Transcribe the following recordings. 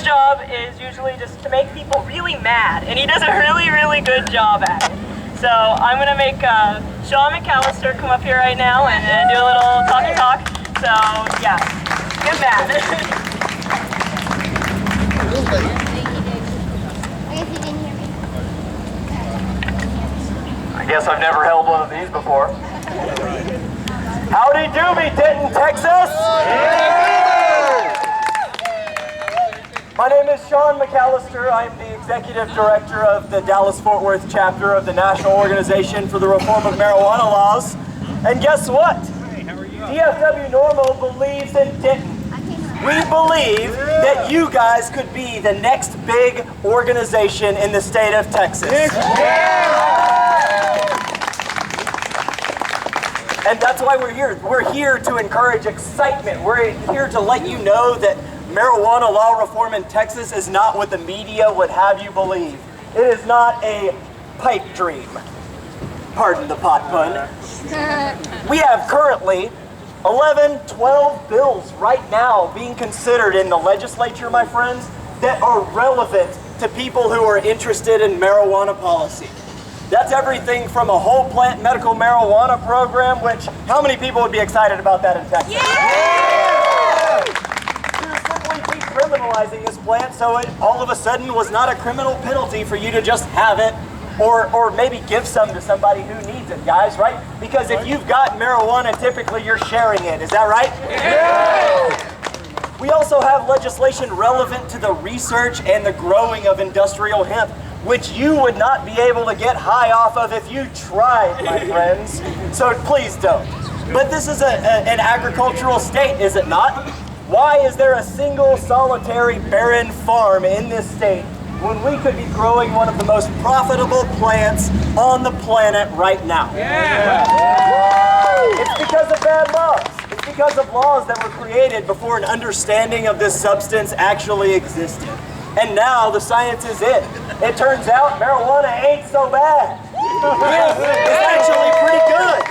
job is usually just to make people really mad, and he does a really, really good job at it. So I'm going to make Shaun McAlister come up here right now and do a little talk. So yeah, get mad. I guess I've never held one of these before. Howdy doobie, Denton, Texas! My name is Shaun McAlister. I'm the Executive Director of the Dallas-Fort Worth chapter of the National Organization for the Reform of Marijuana Laws. And guess what? DFW NORML believes in Denton. We believe that you guys could be the next big organization in the state of Texas. And that's why we're here. We're here to encourage excitement. We're here to let you know that marijuana law reform in Texas is not what the media would have you believe. It is not a pipe dream. Pardon the pot pun. We have currently 11, 12 bills right now being considered in the legislature, my friends, that are relevant to people who are interested in marijuana policy. That's everything from a whole plant medical marijuana program, which, how many people would be excited about that in Texas? Simply decriminalizing this plant so it all of a sudden was not a criminal penalty for you to just have it or maybe give some to somebody who needs it, guys, right? Because if you've got marijuana, typically you're sharing it. Is that right? Yeah. We also have legislation relevant to the research and the growing of industrial hemp, which you would not be able to get high off of if you tried, my friends. So please don't. But this is an agricultural state, is it not? Why is there a single solitary barren farm in this state when we could be growing one of the most profitable plants on the planet right now? Yeah. It's because of bad laws. It's because of laws that were created before an understanding of this substance actually existed. And now the science is in. It turns out marijuana ain't so bad. It's actually pretty good.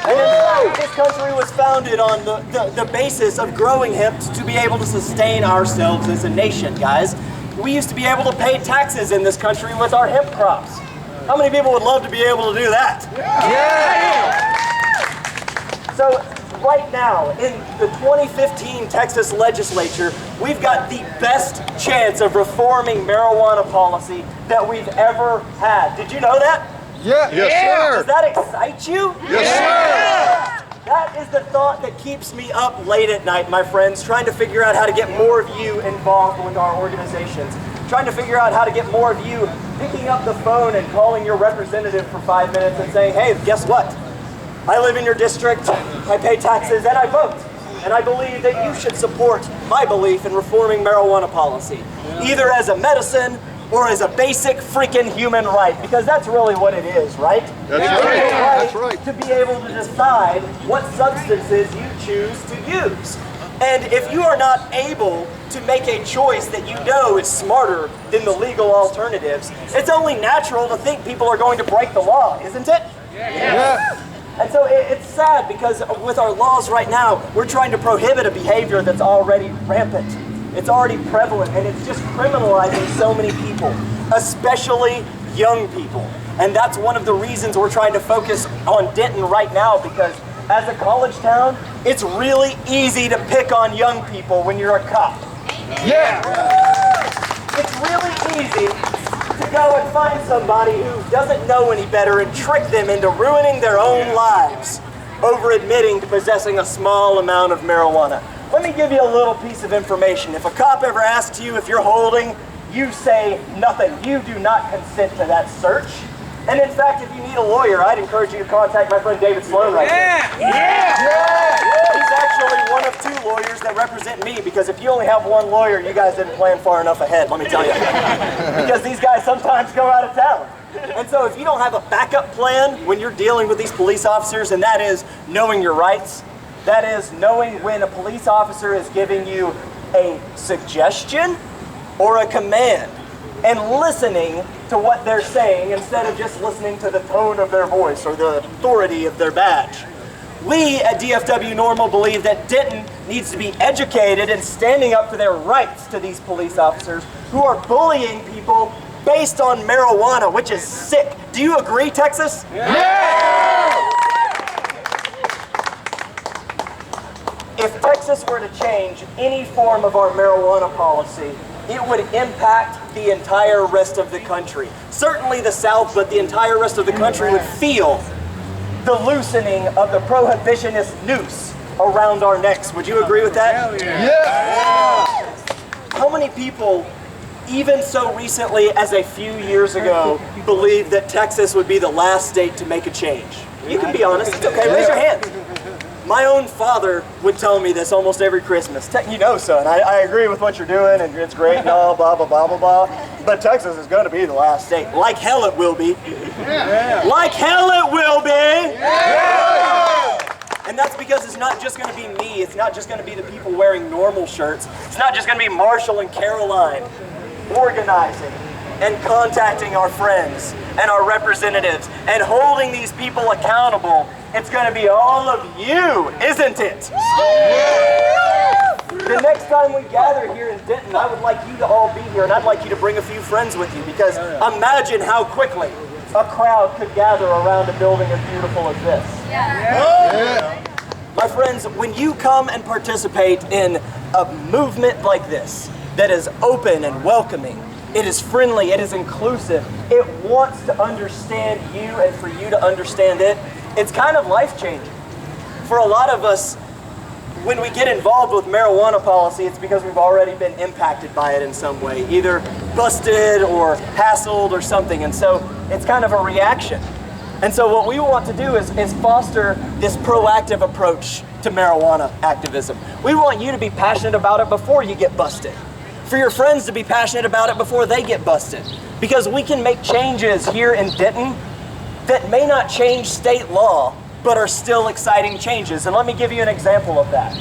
And in fact, this country was founded on the basis of growing hemp to be able to sustain ourselves as a nation, guys. We used to be able to pay taxes in this country with our hemp crops. How many people would love to be able to do that? Yeah. So right now, in the 2015 Texas legislature, we've got the best chance of reforming marijuana policy that we've ever had. Did you know that? Yeah. Yes, sir. Does that excite you? Yes, sir. That is the thought that keeps me up late at night, my friends, trying to figure out how to get more of you involved with our organizations, trying to figure out how to get more of you picking up the phone and calling your representative for 5 minutes and saying, hey, guess what? I live in your district, I pay taxes, and I vote. And I believe that you should support my belief in reforming marijuana policy, either as a medicine or as a basic freaking human right, because that's really what it is, right? That's right. To be able to decide what substances you choose to use. And if you are not able to make a choice that you know is smarter than the legal alternatives, it's only natural to think people are going to break the law, isn't it? Yeah. And so it's sad because with our laws right now, we're trying to prohibit a behavior that's already rampant. It's already prevalent, and it's just criminalizing so many people, especially young people. And that's one of the reasons we're trying to focus on Denton right now, because as a college town, it's really easy to pick on young people when you're a cop. Yeah. It's really easy to go and find somebody who doesn't know any better and trick them into ruining their own lives over admitting to possessing a small amount of marijuana. Let me give you a little piece of information. If a cop ever asks you if you're holding, you say nothing. You do not consent to that search. And in fact, if you need a lawyer, I'd encourage you to contact my friend David Sloan right here. Yeah! He's actually one of 2 lawyers that represent me, because if you only have 1 lawyer, you guys didn't plan far enough ahead, let me tell you. Because these guys sometimes go out of town. And so if you don't have a backup plan when you're dealing with these police officers, and that is knowing your rights, that is knowing when a police officer is giving you a suggestion or a command, and listening to what they're saying instead of just listening to the tone of their voice or the authority of their badge. We at DFW NORML believe that Denton needs to be educated and standing up for their rights to these police officers who are bullying people based on marijuana, which is sick. Do you agree, Texas? Yeah! If Texas were to change any form of our marijuana policy, it would impact the entire rest of the country. Certainly the South, but the entire rest of the country would feel the loosening of the prohibitionist noose around our necks. Would you agree with that? Yeah! How many people, even so recently as a few years ago, believed that Texas would be the last state to make a change? You can be honest, it's okay, raise your hand. My own father would tell me this almost every Christmas. You know, son, I agree with what you're doing and it's great and all, blah, blah, blah, blah, blah. But Texas is going to be the last state. Like hell it will be. Yeah. Like hell it will be. Yeah. And that's because it's not just going to be me. It's not just going to be the people wearing normal shirts. It's not just going to be Marshall and Caroline organizing and contacting our friends and our representatives and holding these people accountable. It's going to be all of you, isn't it? The next time we gather here in Denton, I would like you to all be here, and I'd like you to bring a few friends with you, because imagine how quickly a crowd could gather around a building as beautiful as this. Yeah. My friends, when you come and participate in a movement like this, that is open and welcoming, it is friendly, it is inclusive, it wants to understand you and for you to understand it, it's kind of life-changing. For a lot of us, when we get involved with marijuana policy, it's because we've already been impacted by it in some way, either busted or hassled or something, and so it's kind of a reaction. And so what we want to do is foster this proactive approach to marijuana activism. We want you to be passionate about it before you get busted. For your friends to be passionate about it before they get busted. Because we can make changes here in Denton that may not change state law, but are still exciting changes. And let me give you an example of that.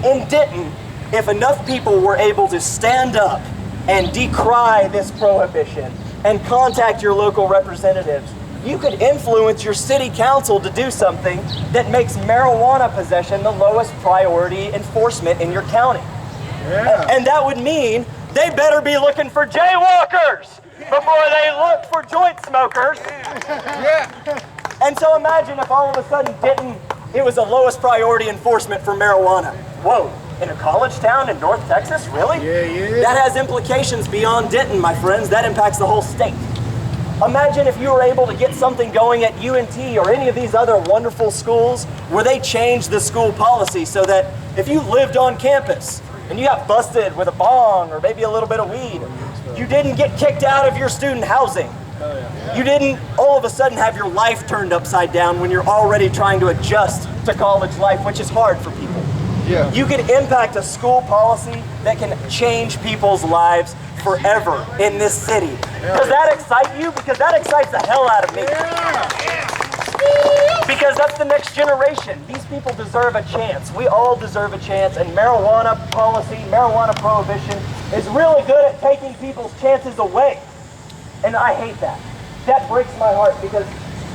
In Denton, if enough people were able to stand up and decry this prohibition and contact your local representatives, you could influence your city council to do something that makes marijuana possession the lowest priority enforcement in your county. Yeah. And that would mean they better be looking for jaywalkers before they look for joint smokers. Yeah. And so imagine if all of a sudden Denton, it was the lowest priority enforcement for marijuana. Whoa, in a college town in North Texas, really? Yeah. That has implications beyond Denton, my friends. That impacts the whole state. Imagine if you were able to get something going at UNT or any of these other wonderful schools where they changed the school policy so that if you lived on campus and you got busted with a bong or maybe a little bit of weed, you didn't get kicked out of your student housing. You didn't all of a sudden have your life turned upside down when you're already trying to adjust to college life, which is hard for people. Yeah. You can impact a school policy that can change people's lives forever in this city. Does that excite you? Because that excites the hell out of me. Because that's the next generation. These people deserve a chance. We all deserve a chance, and marijuana policy, marijuana prohibition is really good at taking people's chances away. And I hate that. That breaks my heart because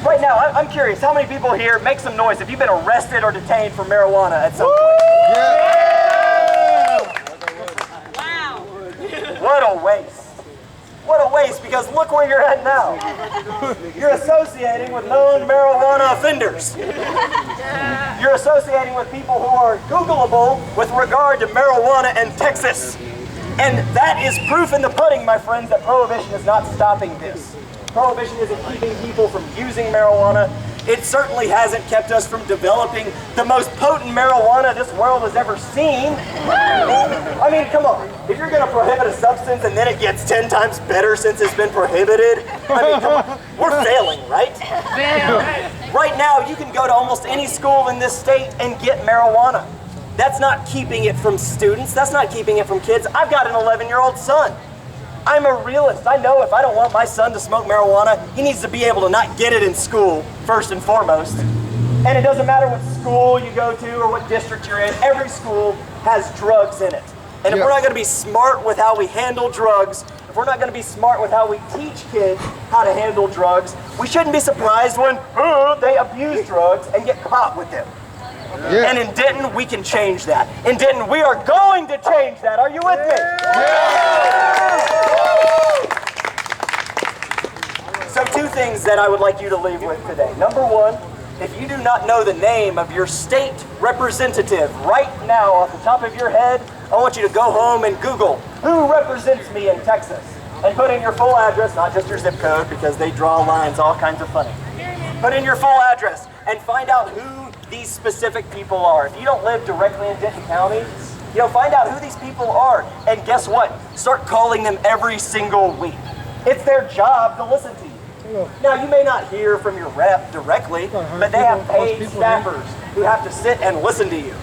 right now, I'm curious, how many people here, make some noise, have you been arrested or detained for marijuana at some point? Yeah. Wow. What a waste. What a waste, because look where you're at now. You're associating with known marijuana offenders. You're associating with people who are Googleable with regard to marijuana in Texas. And that is proof in the pudding, my friends, that prohibition is not stopping this. Prohibition isn't keeping people from using marijuana. It certainly hasn't kept us from developing the most potent marijuana this world has ever seen. I mean, come on. If you're going to prohibit a substance and then it gets 10 times better since it's been prohibited, I mean, come on. We're failing, right? Right now, you can go to almost any school in this state and get marijuana. That's not keeping it from students. That's not keeping it from kids. I've got an 11-year-old son. I'm a realist. I know if I don't want my son to smoke marijuana, he needs to be able to not get it in school, first and foremost. And it doesn't matter what school you go to or what district you're in. Every school has drugs in it. And if we're not going to be smart with how we handle drugs, if we're not going to be smart with how we teach kids how to handle drugs, we shouldn't be surprised when they abuse drugs and get caught with them. And in Denton, we can change that. In Denton, we are going to change that. Are you with me? So 2 things that I would like you to leave with today. Number 1, if you do not know the name of your state representative right now off the top of your head, I want you to go home and Google, who represents me in Texas? And put in your full address, not just your zip code, because they draw lines all kinds of funny. Put in your full address and find out who these specific people are. If you don't live directly in Denton County, find out who these people are. And guess what? Start calling them every single week. It's their job to listen to you. Now, you may not hear from your rep directly, but they have paid staffers who have to sit and listen to you.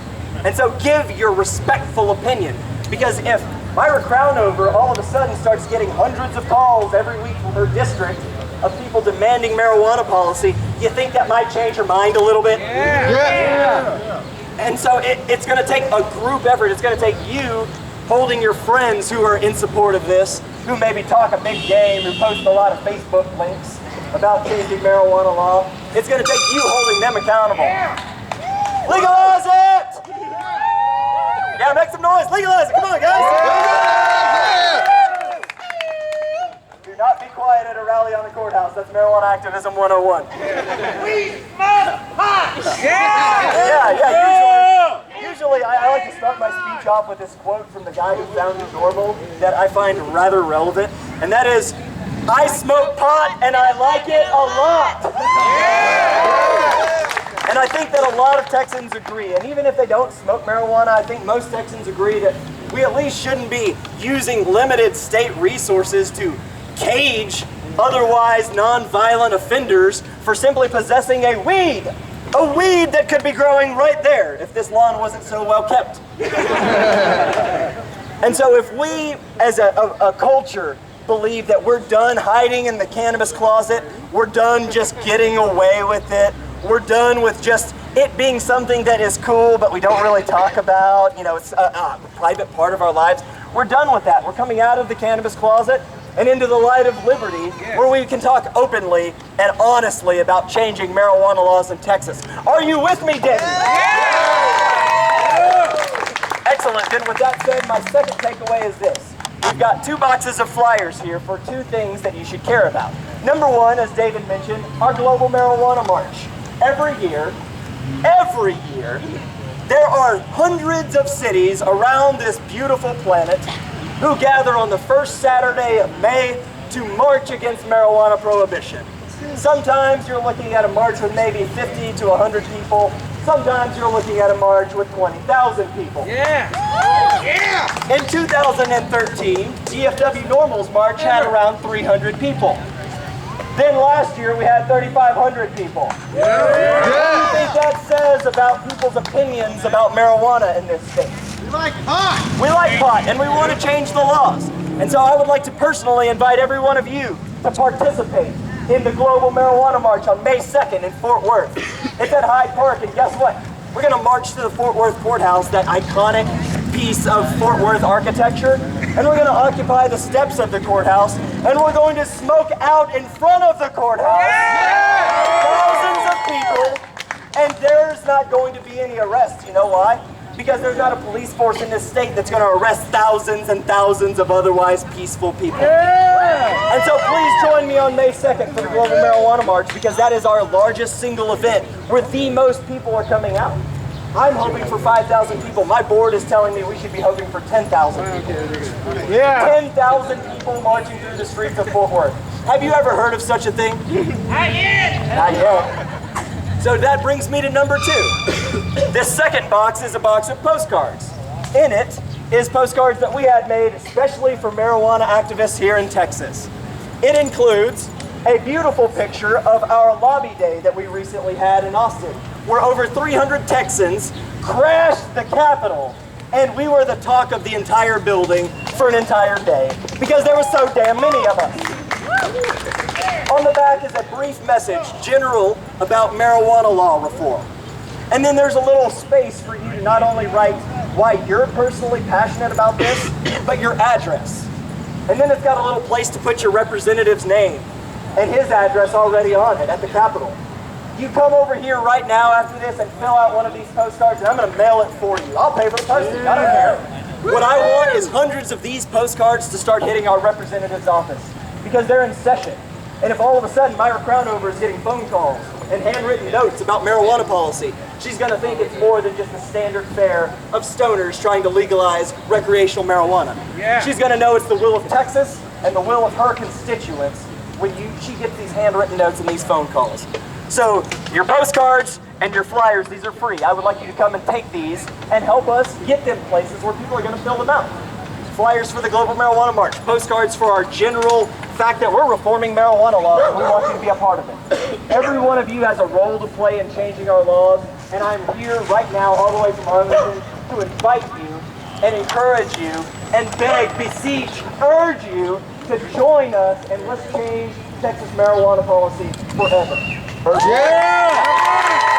And so give your respectful opinion, because if Myra Crownover all of a sudden starts getting hundreds of calls every week from her district of people demanding marijuana policy, you think that might change her mind a little bit? Yeah. And so it's going to take a group effort. It's going to take you holding your friends who are in support of this, who maybe talk a big game, who post a lot of Facebook links about changing marijuana law. It's going to take you holding them accountable. Legalize it! Yeah, make some noise. Legalize it. Come on, guys. Do not be quiet at a rally on the courthouse. That's marijuana activism 101. We smoke pot! Usually I like to start my speech off with this quote from the guy who founded NORML that I find rather relevant, and that is, I smoke pot and I like it a lot. And I think that a lot of Texans agree, and even if they don't smoke marijuana, I think most Texans agree that we at least shouldn't be using limited state resources to cage otherwise non-violent offenders for simply possessing a weed that could be growing right there if this lawn wasn't so well kept. And so if we as a culture believe that we're done hiding in the cannabis closet, we're done just getting away with it, we're done with just it being something that is cool but we don't really talk about, it's a private part of our lives, we're done with that. We're coming out of the cannabis closet and into the light of liberty, where we can talk openly and honestly about changing marijuana laws in Texas. Are you with me, Denton? Excellent. Then with that said, my second takeaway is this. We've got 2 boxes of flyers here for 2 things that you should care about. Number 1, as David mentioned, our global marijuana march. Every year, there are hundreds of cities around this beautiful planet who gather on the first Saturday of May to march against marijuana prohibition. Sometimes you're looking at a march with maybe 50 to 100 people. Sometimes you're looking at a march with 20,000 people. In 2013, DFW NORML's march had around 300 people. Then last year we had 3,500 people. What do you think that says about people's opinions about marijuana in this state? We like pot! We like pot, and we want to change the laws. And so I would like to personally invite every one of you to participate in the Global Marijuana March on May 2nd in Fort Worth. It's at Hyde Park, and guess what? We're going to march to the Fort Worth Courthouse, that iconic piece of Fort Worth architecture, and we're going to occupy the steps of the courthouse, and we're going to smoke out in front of the courthouse. Thousands of people, and there's not going to be any arrests. You know why? Because there's not a police force in this state that's going to arrest thousands and thousands of otherwise peaceful people. And so please join me on May 2nd for the Global Marijuana March, because that is our largest single event where the most people are coming out. I'm hoping for 5,000 people. My board is telling me we should be hoping for 10,000 people. 10,000 people marching through the streets of Fort Worth. Have you ever heard of such a thing? Not yet! Not yet. So that brings me to number 2. This second box is a box of postcards. In it is postcards that we had made especially for marijuana activists here in Texas. It includes a beautiful picture of our lobby day that we recently had in Austin, where over 300 Texans crashed the Capitol, and we were the talk of the entire building for an entire day because there were so damn many of us. On the back is a brief message, general, about marijuana law reform. And then there's a little space for you to not only write why you're personally passionate about this, but your address. And then it's got a little place to put your representative's name and his address already on it at the Capitol. You come over here right now after this and fill out one of these postcards, and I'm going to mail it for you. I'll pay for the postage. I don't care. What I want is hundreds of these postcards to start hitting our representative's office because they're in session. And if all of a sudden Myra Crownover is getting phone calls and handwritten notes about marijuana policy, she's going to think it's more than just a standard fare of stoners trying to legalize recreational marijuana. Yeah. She's going to know it's the will of Texas and the will of her constituents when she gets these handwritten notes and these phone calls. So your postcards and your flyers, these are free. I would like you to come and take these and help us get them places where people are going to fill them out. Flyers for the Global Marijuana March, postcards for our general fact that we're reforming marijuana laws, and we want you to be a part of it. Every one of you has a role to play in changing our laws, and I'm here right now all the way from Arlington to invite you and encourage you and beg, beseech, urge you to join us and let's change Texas marijuana policy forever. Yeah!